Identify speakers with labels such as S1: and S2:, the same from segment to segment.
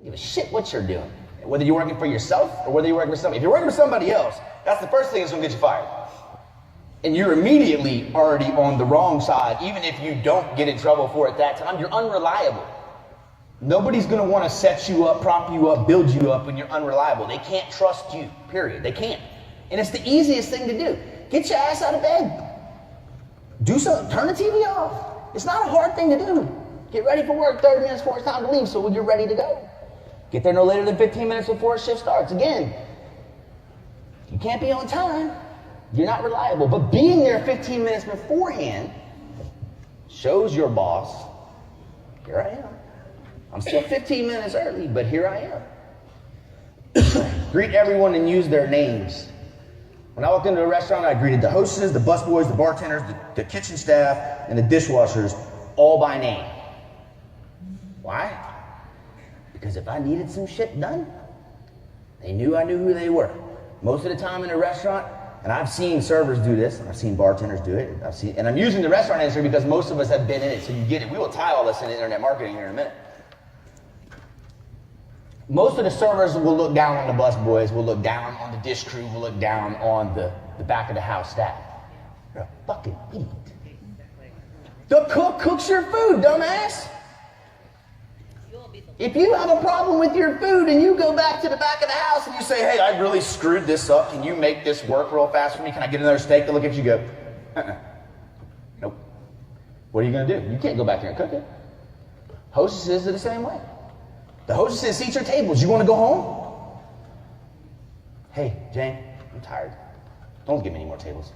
S1: Give a shit what you're doing. Whether you're working for yourself or whether you're working for somebody. If you're working for somebody else, that's the first thing that's gonna get you fired. And you're immediately already on the wrong side. Even if you don't get in trouble for it at that time, you're unreliable. Nobody's gonna wanna set you up, prop you up, build you up when you're unreliable. They can't trust you, period. They can't. And it's the easiest thing to do. Get your ass out of bed. Do something, turn the TV off. It's not a hard thing to do. Get ready for work 30 minutes before it's time to leave so when you're ready to go. Get there no later than 15 minutes before a shift starts. Again, you can't be on time. You're not reliable. But being there 15 minutes beforehand shows your boss, here I am. I'm still 15 minutes early, but here I am. Greet everyone and use their names. When I walked into a restaurant, I greeted the hostesses, the busboys, the bartenders, the kitchen staff, and the dishwashers, all by name. Why? Because if I needed some shit done, they knew I knew who they were. Most of the time in a restaurant, and I've seen servers do this, I've seen bartenders do it, and I'm using the restaurant industry because most of us have been in it, so you get it. We will tie all this into internet marketing here in a minute. Most of the servers will look down on the busboys, will look down on the dish crew, will look down on the back of the house staff. You're a fucking idiot. The cook cooks your food, dumbass. If you have a problem with your food and you go back to the back of the house and you say, hey, I really screwed this up. Can you make this work real fast for me? Can I get another steak? They'll look at you and go, nope. What are you going to do? You can't go back there and cook it. Hostesses are the same way. The hostesses seat your tables. You want to go home? Hey, Jane, I'm tired. Don't give me any more tables.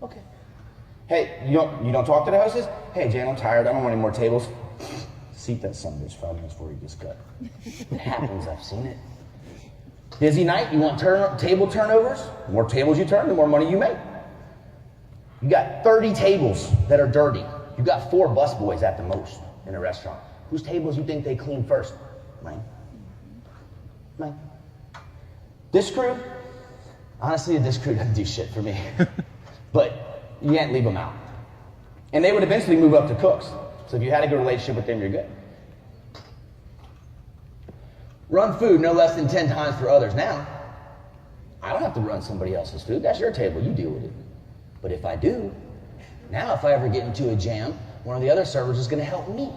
S1: Okay. Hey, you don't talk to the hostess? Hey, Jane, I'm tired. I don't want any more tables. Seat that son of a bitch 5 minutes before he gets cut. It happens. I've seen it. Busy night. You want table turnovers? The more tables you turn, the more money you make. You got 30 tables that are dirty. You got 4 busboys at the most in a restaurant. Whose tables you think they clean first? Mine. This crew, honestly, this crew doesn't do shit for me. But you can't leave them out. And they would eventually move up to cooks. So if you had a good relationship with them, you're good. Run food no less than 10 times for others. Now, I don't have to run somebody else's food. That's your table. You deal with it. But if I do, now if I ever get into a jam, one of the other servers is going to help me.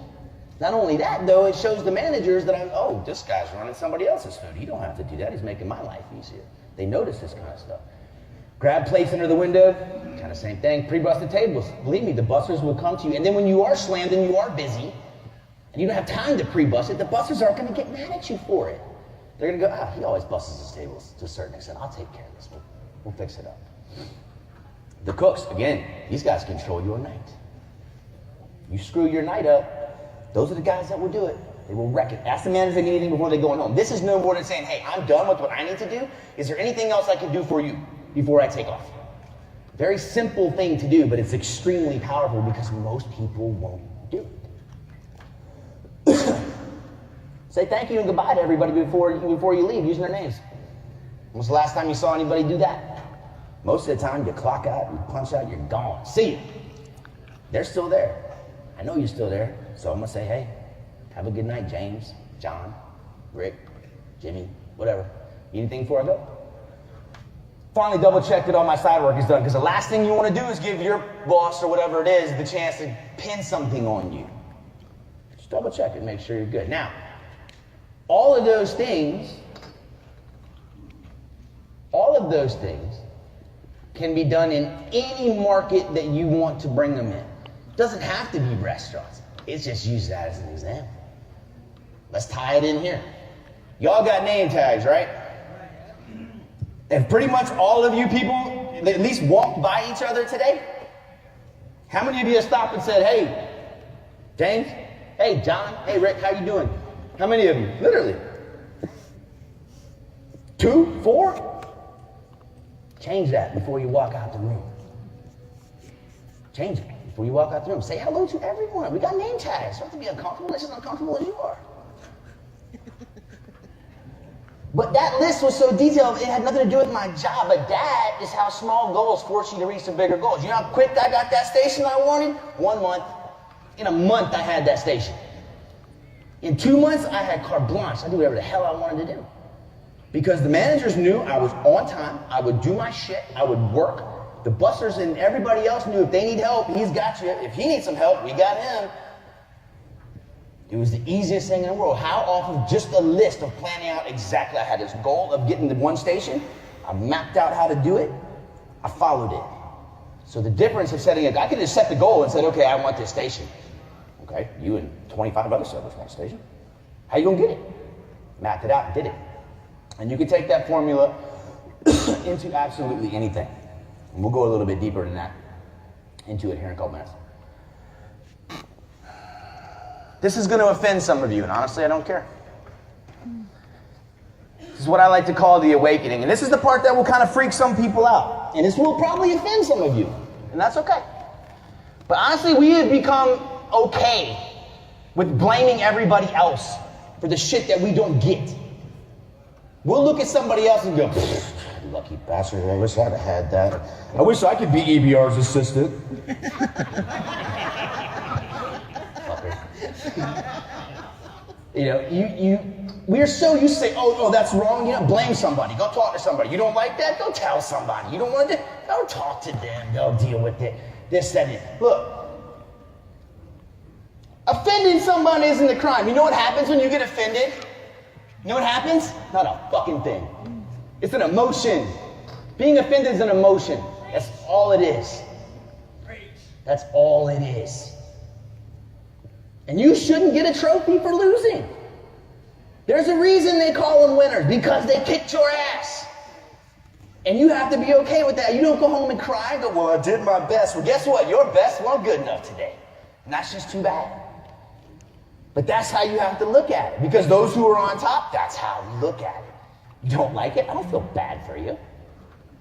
S1: Not only that, though, it shows the managers that this guy's running somebody else's food. He don't have to do that. He's making my life easier. They notice this kind of stuff. Grab plates under the window, kind of same thing. Pre-busted tables. Believe me, the busters will come to you. And then when you are slammed and you are busy, and you don't have time to pre-bust it, the busters aren't going to get mad at you for it. They're going to go, he always busts his tables to a certain extent. I'll take care of this. We'll fix it up. The cooks, again, these guys control your night. You screw your night up, those are the guys that will do it. They will wreck it. Ask the manager if they need anything before they go home. This is no more than saying, hey, I'm done with what I need to do. Is there anything else I can do for you before I take off? Very simple thing to do, but it's extremely powerful because most people won't do it. Say thank you and goodbye to everybody before you leave, using their names. When was the last time you saw anybody do that? Most of the time, you clock out, you punch out, you're gone. See you. They're still there. I know you're still there, so I'm going to say, hey, have a good night, James, John, Rick, Jimmy, whatever. Need anything before I go? Finally double-check that all my side work is done, because the last thing you want to do is give your boss or whatever it is the chance to pin something on you. Just double-check it, make sure you're good. Now, all of those things can be done in any market that you want to bring them in. It doesn't have to be restaurants. It's just use that as an example. Let's tie it in here. Y'all got name tags, right? And pretty much all of you people that at least walked by each other today, how many of you have stopped and said, hey, James, hey, John, hey, Rick, how you doing? How many of you? Literally. 2, 4? Change that before you walk out the room. Change it before you walk out the room. Say hello to everyone. We got name tags. You don't have to be uncomfortable. It's as uncomfortable as you are. But that list was so detailed, it had nothing to do with my job. But that is how small goals force you to reach some bigger goals. You know how quick I got that station I wanted? 1 month. In a month, I had that station. In 2 months, I had carte blanche. I did whatever the hell I wanted to do. Because the managers knew I was on time, I would do my shit, I would work. The busters and everybody else knew if they need help, he's got you. If he needs some help, we got him. It was the easiest thing in the world. How off of just a list of planning out exactly, I had this goal of getting to one station, I mapped out how to do it, I followed it. So the difference of setting I could just set the goal and said, okay, I want this station. Okay, you and 25 other servers want a station. How you gonna get it? Mapped it out and did it. And you can take that formula into absolutely anything. And we'll go a little bit deeper than that into it here in a couple minutes. This is going to offend some of you, and honestly, I don't care. This is what I like to call the awakening. And this is the part that will kind of freak some people out. And this will probably offend some of you, and that's okay. But honestly, we have become okay with blaming everybody else for the shit that we don't get. We'll look at somebody else and go, lucky bastard, I wish I'd have had that. I wish I could be EBR's assistant. You know, we're so used to say, oh, that's wrong. You know, blame somebody. Go talk to somebody. You don't like that? Go tell somebody. You don't want to? Go talk to them. They'll deal with it. This, that, and that. Look, offending somebody isn't a crime. You know what happens when you get offended? You know what happens? Not a fucking thing. It's an emotion. Being offended is an emotion. That's all it is. That's all it is. And you shouldn't get a trophy for losing. There's a reason they call them winners, because they kicked your ass. And you have to be okay with that. You don't go home and cry and go, well, I did my best. Well, guess what? Your best wasn't good enough today. And that's just too bad. But that's how you have to look at it. Because those who are on top, that's how you look at it. You don't like it? I don't feel bad for you.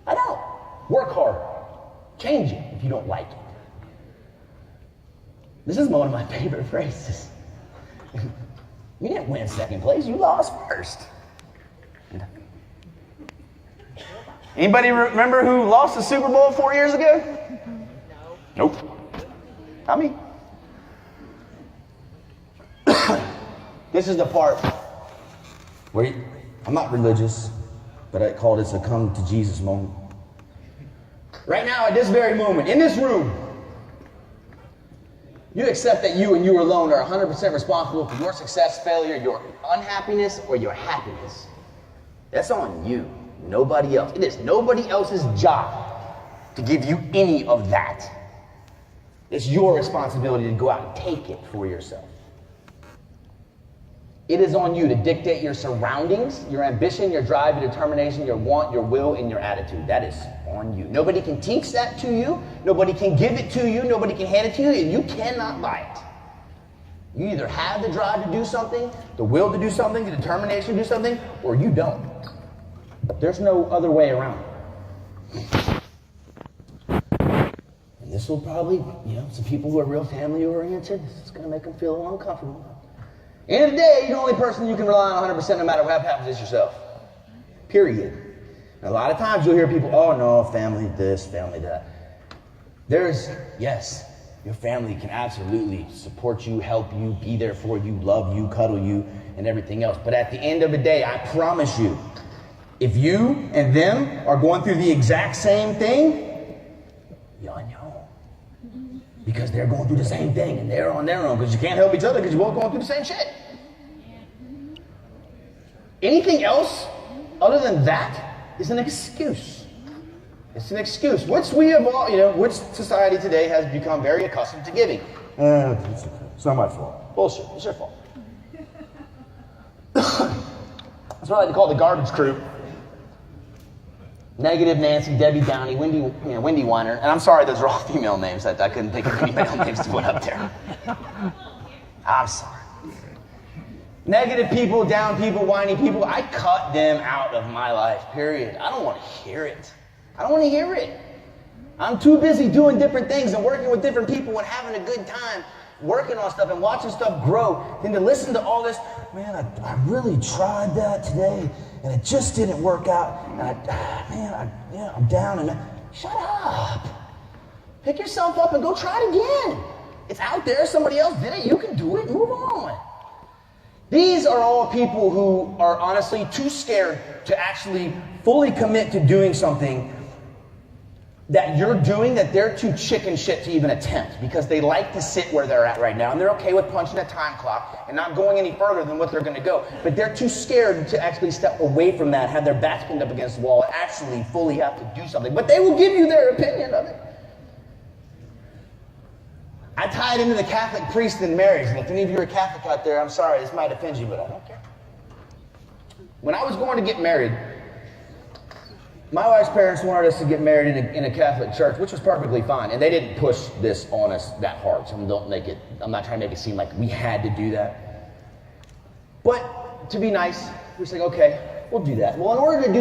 S1: I don't. Work harder. Change it if you don't like it. This is one of my favorite phrases. You didn't win second place, you lost first. Anybody remember who lost the Super Bowl 4 years ago? No. Nope. Not me. This is the part where I'm not religious, but I call this a come to Jesus moment. Right now, at this very moment, in this room, you accept that you and you alone are 100% responsible for your success, failure, your unhappiness, or your happiness. That's on you, nobody else. It is nobody else's job to give you any of that. It's your responsibility to go out and take it for yourself. It is on you to dictate your surroundings, your ambition, your drive, your determination, your want, your will, and your attitude. That is on you. Nobody can teach that to you. Nobody can give it to you. Nobody can hand it to you, and you cannot buy it. You either have the drive to do something, the will to do something, the determination to do something, or you don't. There's no other way around it. And this will probably, some people who are real family oriented, it's going to make them feel a little uncomfortable. End of the day, the only person you can rely on 100% no matter what happens is yourself. Period. And a lot of times you'll hear people, oh no, family this, family that. Yes, your family can absolutely support you, help you, be there for you, love you, cuddle you, and everything else. But at the end of the day, I promise you, if you and them are going through the exact same thing, y'all know. Because they're going through the same thing and they're on their own, because you can't help each other because you're both going through the same shit. Anything else other than that is an excuse. It's an excuse, which we have all, which society today has become very accustomed to giving. It's not my fault. Bullshit. It's your fault. That's what I like to call the garbage crew. Negative Nancy, Debbie Downey, Wendy Weiner. And I'm sorry, those are all female names. I couldn't think of any male names to put up there. I'm sorry. Negative people, down people, whiny people, I cut them out of my life, period. I don't want to hear it. I don't want to hear it. I'm too busy doing different things and working with different people and having a good time, working on stuff and watching stuff grow, than to listen to all this, man, I really tried that today and it just didn't work out. And I'm down and shut up. Pick yourself up and go try it again. It's out there. Somebody else did it. You can do it. Move on. These are all people who are honestly too scared to actually fully commit to doing something that you're doing that they're too chicken shit to even attempt, because they like to sit where they're at right now and they're okay with punching a time clock and not going any further than what they're going to go. But they're too scared to actually step away from that, have their backs pinned up against the wall, and actually fully have to do something. But they will give you their opinion of it. I tie it into the Catholic priest and marriage, and if any of you are Catholic out there, I'm sorry, this might offend you, but I don't care. When I was going to get married, my wife's parents wanted us to get married in a Catholic church, which was perfectly fine, and they didn't push this on us that hard, so I'm not trying to make it seem like we had to do that. But to be nice, we said, okay, we'll do that. Well, in order to do